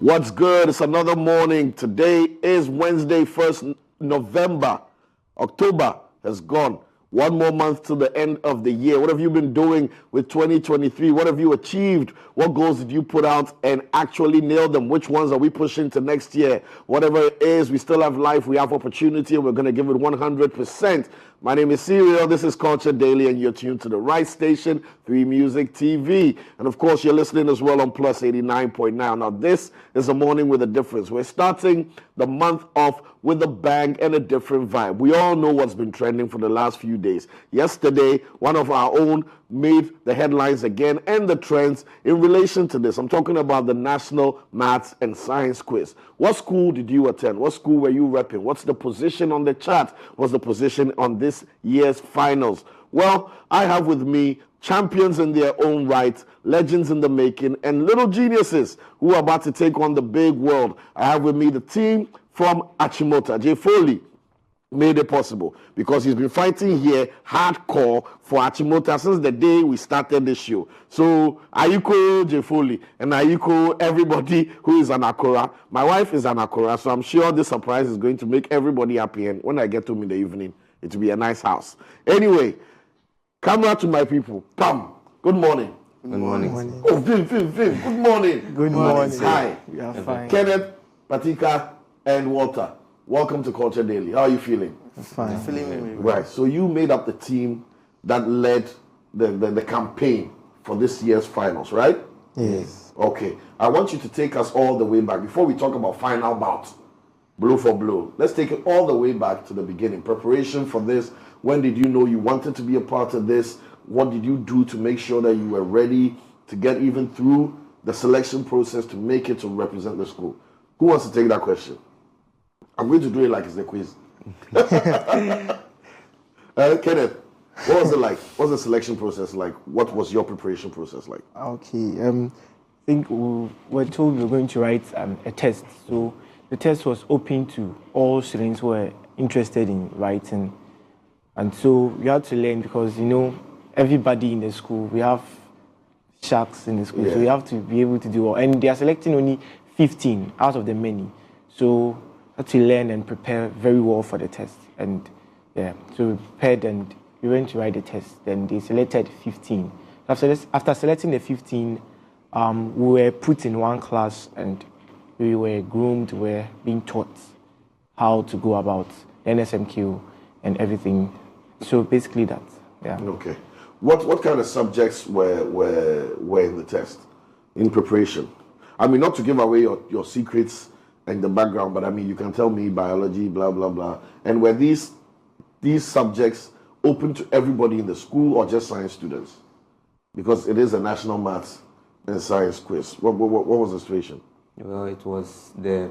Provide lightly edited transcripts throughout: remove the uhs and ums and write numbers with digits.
What's good? It's another morning. Today is Wednesday, 1st November. October has gone. One more month to the end of the year. What have you been doing with 2023? What have you achieved? What goals did you put out and actually nail them? Which ones are we pushing to next year? Whatever it is, we still have life. We have opportunity, and we're going to give it 100%. My name is Serial. This is Culture Daily, and you're tuned to the right station, 3 Music TV. And of course, you're listening as well on Plus 89.9. Now, this is a morning with a difference. We're starting the month off with a bang and a different vibe. We all know what's been trending for the last few days. Yesterday, one of our own made the headlines again and the trends in relation to this. I'm talking about the National Maths and Science Quiz. What school did you attend? What school were you repping? What's the position on the chart? What's the position on this year's finals? Well, I have with me champions in their own right, legends in the making, and little geniuses who are about to take on the big world. I have with me the team from Achimota. Jay Foley made it possible because he's been fighting here hardcore for Achimota since the day we started this show. So Ayiko Jay Foley and Ayiko everybody who is an Akora. My wife is an Akora, so I'm sure this surprise is going to make everybody happy. And when I get home in the evening, it will be a nice house. Anyway, camera to my people. Pam, good morning. Good morning. Oh, Vim, good morning. Good morning. Hi. We are fine. Kenneth, Patika, and Walter. Welcome to Culture Daily. How are you feeling? Fine. Feeling Right. So you made up the team that led the campaign for this year's finals, right? Yes. Okay. I want you to take us all the way back before we talk about final bout, blow for blow. Let's take it all the way back to the beginning. Preparation for this. When did you know you wanted to be a part of this? What did you do to make sure that you were ready to get even through the selection process to make it to represent the school? Who wants to take that question? I'm going to do it like it's a quiz. Kenneth, what was it like? What was the selection process like? What was your preparation process like? Okay. I think we were told we were going to write a test. So the test was open to all students who were interested in writing. And so we had to learn because, everybody in the school, we have sharks in the school. Yeah. So we have to be able to do all. And they are selecting only 15 out of the many. So had to learn and prepare very well for the test. And so we prepared and we went to write the test. Then they selected 15. After selecting the 15, we were put in one class and we were groomed, we were being taught how to go about NSMQ and everything. So basically that, yeah. Okay. What kind of subjects were in the test, in preparation? I mean, not to give away your secrets and the background, but I mean, you can tell me biology, blah, blah, blah. And were these subjects open to everybody in the school or just science students? Because it is a national maths and science quiz. What was the situation? Well, it was the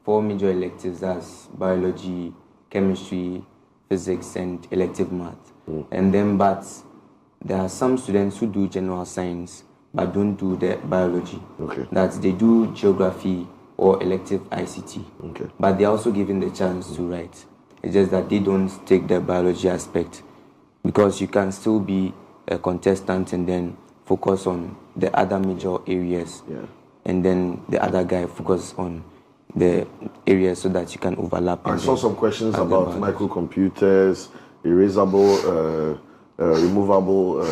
4 major electives as biology, chemistry, physics, and elective math. And then, but there are some students who do general science but don't do the biology. Okay. That they do geography or elective ICT. Okay. But they're also given the chance to write. It's just that they don't take the biology aspect because you can still be a contestant and then focus on the other major areas. Yeah. And then the other guy focus on the areas so that you can overlap. I saw some questions about microcomputers, erasable, removable,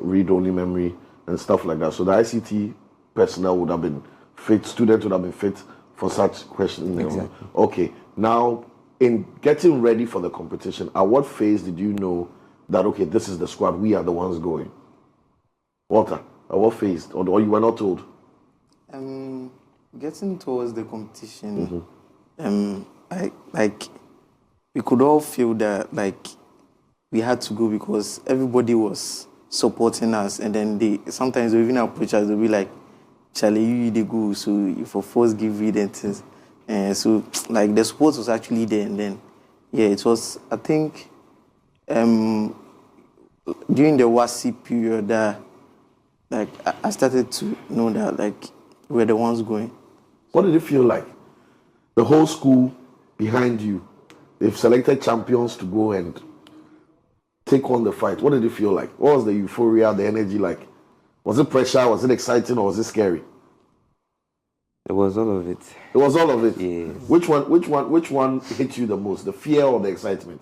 read-only memory, and stuff like that. So the ICT personnel would have been fit, students would have been fit for such questions. Exactly. Okay. Now, in getting ready for the competition, at what phase did you know that, okay, this is the squad, we are the ones going? Walter, at what phase? Or you were not told? Getting towards the competition, we could all feel that we had to go because everybody was supporting us, and then sometimes they even approach us. They'll be like, "Charlie, you they go, so if a force give you the things," and so the support was actually there, and then it was. I think during the WASI period that I started to know that we're the ones going. What did it feel like? The whole school behind you, they've selected champions to go and take on the fight. What did it feel like? What was the euphoria, the energy like? Was it pressure? Was it exciting? Or was it scary? It was all of it. It was all of it. Yes. Which one hit you the most? The fear or the excitement?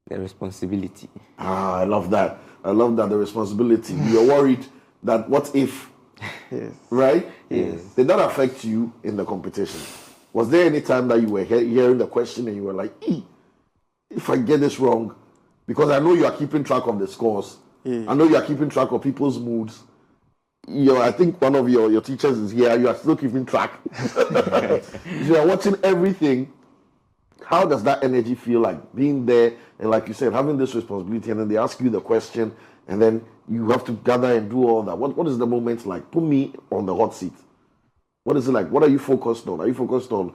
The responsibility. Ah, I love that. I love that, the responsibility. You're worried that what if, Yes. right? Yes. Did that affect you in the competition? Was there any time that you were hearing the question and you were like, if I get this wrong, because I know you are keeping track of the scores. Yeah. I know you are keeping track of people's moods. I think one of your teachers is here. You are still keeping track. You are watching everything. How does that energy feel like being there and, like you said, having this responsibility, and then they ask you the question and then you have to gather and do all that? What is the moment like? Put me on the hot seat. What is it like? What are you focused on? Are you focused on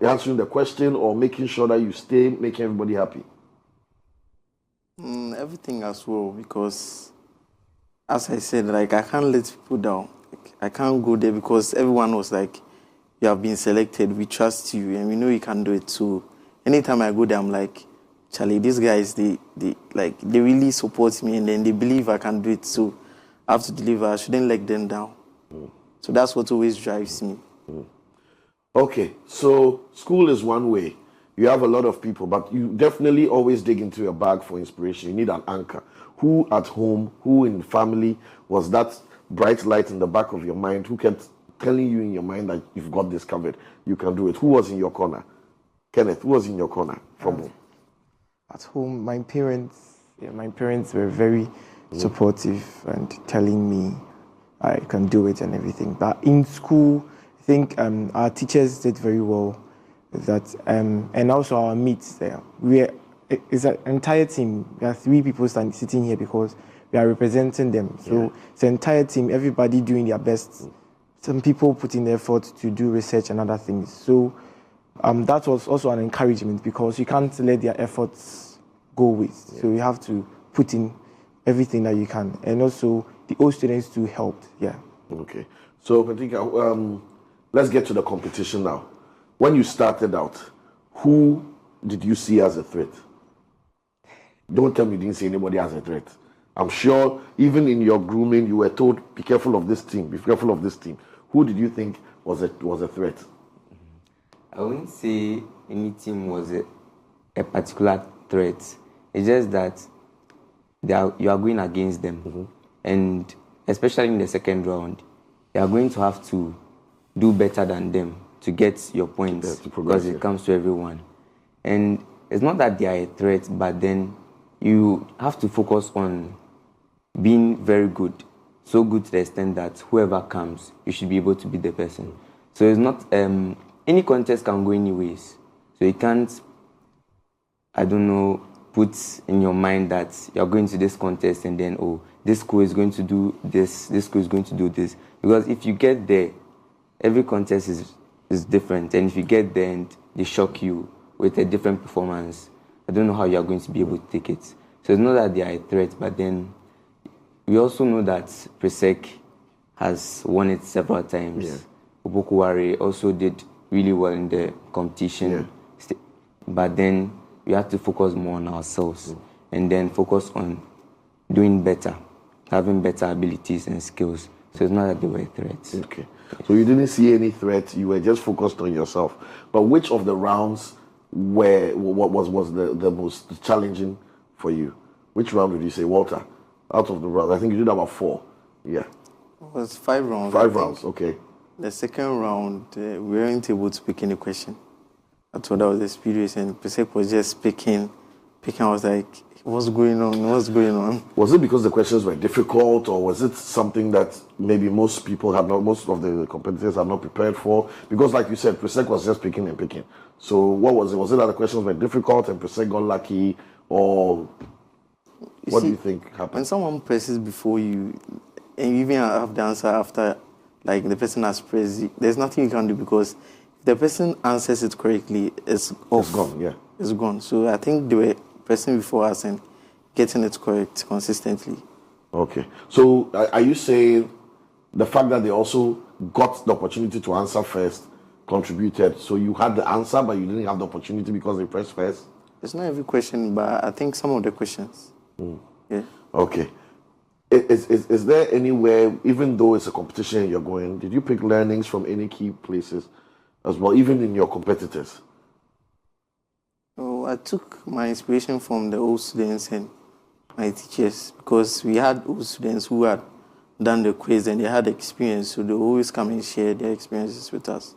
answering the question or making sure that you stay making everybody happy? Everything as well, because as I said, like, I can't let people down. Like, I can't go there because everyone was like, you have been selected, we trust you, and we know you can do it. So anytime I go there, I'm like, Charlie, these guys, they really support me, and then they believe I can do it. So I have to deliver. I shouldn't let them down. So that's what always drives me. Okay, so school is one way. You have a lot of people, but you definitely always dig into your bag for inspiration. You need an anchor. Who at home, who in family was that bright light in the back of your mind, who kept telling you in your mind that you've got this covered, you can do it? Who was in your corner? Kenneth, who was in your corner from home? At home, my parents were very supportive and telling me I can do it and everything. But in school, I think our teachers did very well with that, and also our mates there. It's an entire team. There are 3 people sitting here because we are representing them. So it's an entire team, everybody doing their best. Some people putting the effort to do research and other things. So that was also an encouragement, because you can't let their efforts go waste. So you have to put in everything that you can. And also the old students too helped. Yeah. Okay. So Patricia, let's get to the competition now. When you started out, who did you see as a threat? Don't tell me you didn't see anybody as a threat. I'm sure even in your grooming, you were told, be careful of this team, be careful of this team. Who did you think was a threat? I wouldn't say any team was a particular threat. It's just that you are going against them. And especially in the second round, you are going to have to do better than them to get your points, because it comes to everyone. And it's not that they are a threat, but then you have to focus on being very good, so good to the extent that whoever comes, you should be able to beat the person. So it's not, any contest can go anyways. So you can't, put in your mind that you're going to this contest and then, this school is going to do this school is going to do this. Because if you get there, every contest is different. And if you get there and they shock you with a different performance, I don't know how you're going to be able to take it. So it's not that they are a threat, but then we also know that Presec has won it several times. Yeah. Obokuware also did really well in the competition. Yeah. But then we have to focus more on ourselves and then focus on doing better, having better abilities and skills. So it's not that they were threats. Okay. So you didn't see any threat, you were just focused on yourself. But which of the rounds was the most challenging for you? Which round did you say, Walter, out of the round? I think you did about 4. Yeah. It was 5 rounds. 5 rounds, okay. The second round, we weren't able to pick any question. I thought that was the experience, and Pesek was just picking. I was like, what's going on? What's going on? Was it because the questions were difficult, or was it something that maybe most of the competitors had not prepared for? Because like you said, Pesek was just picking and picking. So what was it? Was it that the questions were difficult and Pesek got lucky, or what do you think happened? When someone presses before you, and you even have the answer after, like the person has pressed, there's nothing you can do, because if the person answers it correctly, it's off. It's gone, yeah. It's gone. So I think they were pressing before us and getting it correct consistently. Okay. So are you saying the fact that they also got the opportunity to answer first contributed? So you had the answer, but you didn't have the opportunity because they pressed first? It's not every question, but I think some of the questions. Yeah. Okay. Is there anywhere, even though it's a competition you're going, did you pick learnings from any key places as well, even in your competitors? So I took my inspiration from the old students and my teachers, because we had old students who had done the quiz and they had experience, so they always come and share their experiences with us.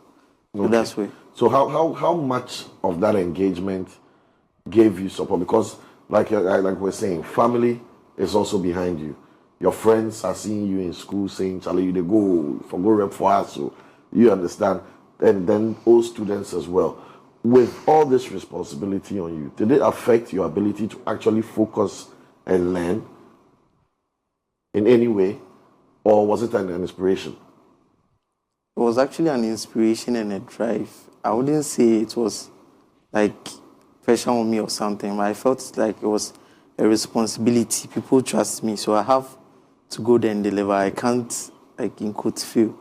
So that's why. So how much of that engagement gave you support? Because like we're saying, family is also behind you. Your friends are seeing you in school saying, Charlie, you go rep for us, so you understand. And then all students as well. With all this responsibility on you, did it affect your ability to actually focus and learn in any way? Or was it an inspiration? It was actually an inspiration and a drive. I wouldn't say it was like pressure on me or something, but I felt like it was a responsibility. People trust me, so I have to go there and deliver. I can't, like, in quote, fail.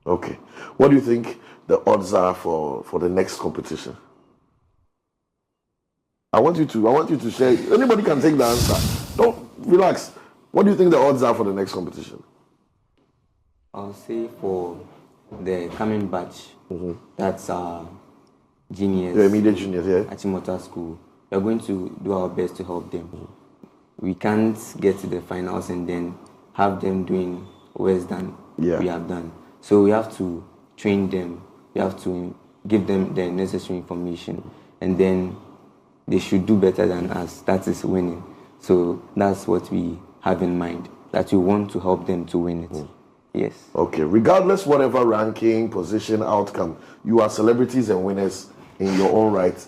Okay. What do you think the odds are for the next competition? I want you to share. Anybody can take the answer. Don't relax. What do you think the odds are for the next competition? I'll say for the coming batch, that's juniors. The immediate juniors, yeah. Achimota school. We're going to do our best to help them. We can't get to the finals and then have them doing worse than we have done. So we have to train them. We have to give them the necessary information, and then they should do better than us. That is winning. So that's what we have in mind, that we want to help them to win it. Yes. Okay. Regardless whatever ranking, position, outcome, you are celebrities and winners in your own right.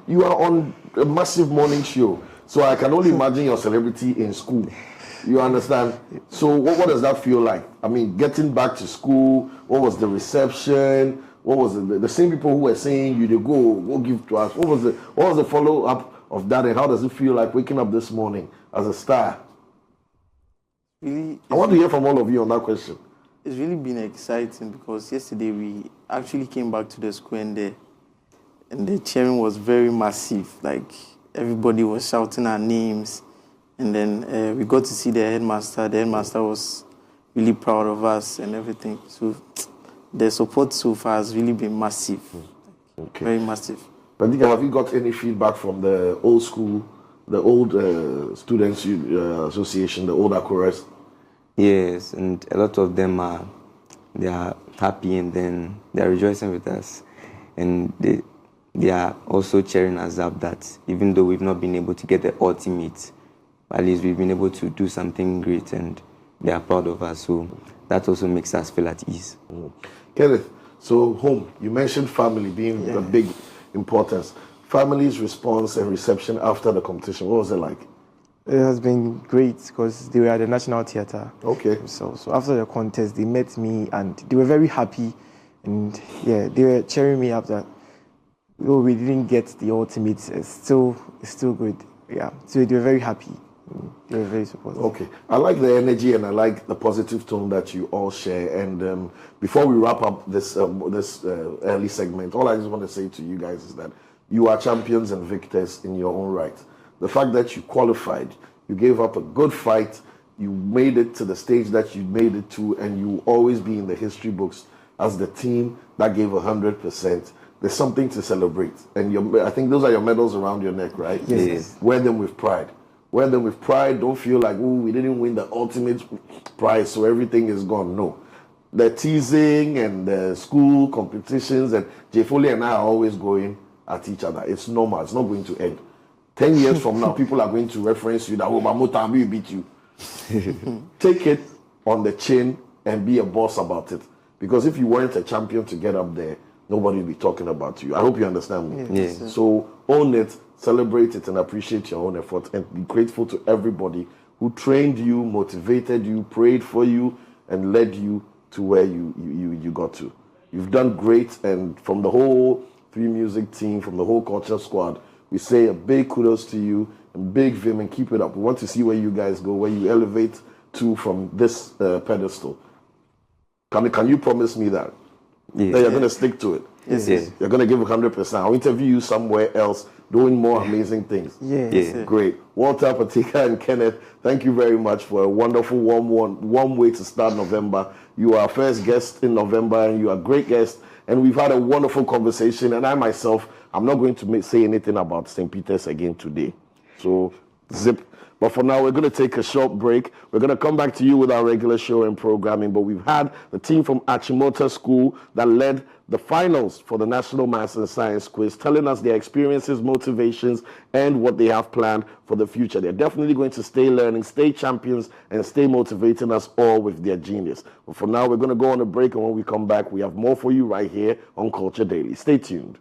You are on a massive morning show. So I can only imagine your celebrity in school. You understand? So what does that feel like? I mean, getting back to school, what was the reception? What was the same people who were saying you go give to us? What was the follow-up of that, and how does it feel like waking up this morning as a star? Really, I want to hear from all of you on that question. It's really been exciting, because yesterday we actually came back to the school and the cheering was very massive. Like, everybody was shouting our names. And then we got to see the headmaster. The headmaster was really proud of us and everything. So the support so far has really been massive. Okay. Very massive. Bandika, have you got any feedback from the old school, the old Students Association, the old Akoras? Yes, and a lot of them are happy, and then they are rejoicing with us. And they are also cheering us up that even though we've not been able to get the ultimate, at least we've been able to do something great, and they are proud of us. So that also makes us feel at ease. Kenneth, so home, you mentioned family being a big importance. Family's response and reception after the competition, what was it like? It has been great, because they were at the National Theatre. Okay. So after the contest, they met me and they were very happy. And yeah, they were cheering me up that, though we didn't get the ultimate, it's still good. Yeah, so they were very happy. They were very supportive. Okay. I like the energy and I like the positive tone that you all share. And before we wrap up this early segment, all I just want to say to you guys is that you are champions and victors in your own right. The fact that you qualified, you gave up a good fight, you made it to the stage that you made it to, and you will always be in the history books as the team that gave 100%. There's something to celebrate. And I think those are your medals around your neck, right? Yes. Wear them with pride. Wear them with pride. Don't feel like, oh, we didn't win the ultimate prize, so everything is gone. No. The teasing and the school competitions, and Jay Foley and I are always going at each other. It's normal. It's not going to end. 10 years from now, people are going to reference you that, oh, Mamotambi beat you. Take it on the chin and be a boss about it. Because if you weren't a champion to get up there, nobody will be talking about you. I hope you understand me. Yes. So own it, celebrate it, and appreciate your own effort, and be grateful to everybody who trained you, motivated you, prayed for you, and led you to where you got to. You've done great, and from the whole Three Music team, from the whole culture squad, we say a big kudos to you and big vim, and keep it up. We want to see where you guys go, where you elevate to from this pedestal. Can you promise me that? Yes. That you're going to stick to it? Yes. You're going to give 100%. I'll interview you somewhere else doing more amazing things. Yeah. Great. Walter, Patika, and Kenneth, thank you very much for a wonderful, warm way to start November. You are our first guest in November, and you are a great guest. And we've had a wonderful conversation. And I myself, I'm not going to say anything about St. Peter's again today. So, zip. But for now, we're going to take a short break. We're going to come back to you with our regular show and programming. But we've had the team from Achimota School that led the finals for the National Maths and Science Quiz, telling us their experiences, motivations, and what they have planned for the future. They're definitely going to stay learning, stay champions, and stay motivating us all with their genius. But for now, we're going to go on a break. And when we come back, we have more for you right here on Culture Daily. Stay tuned.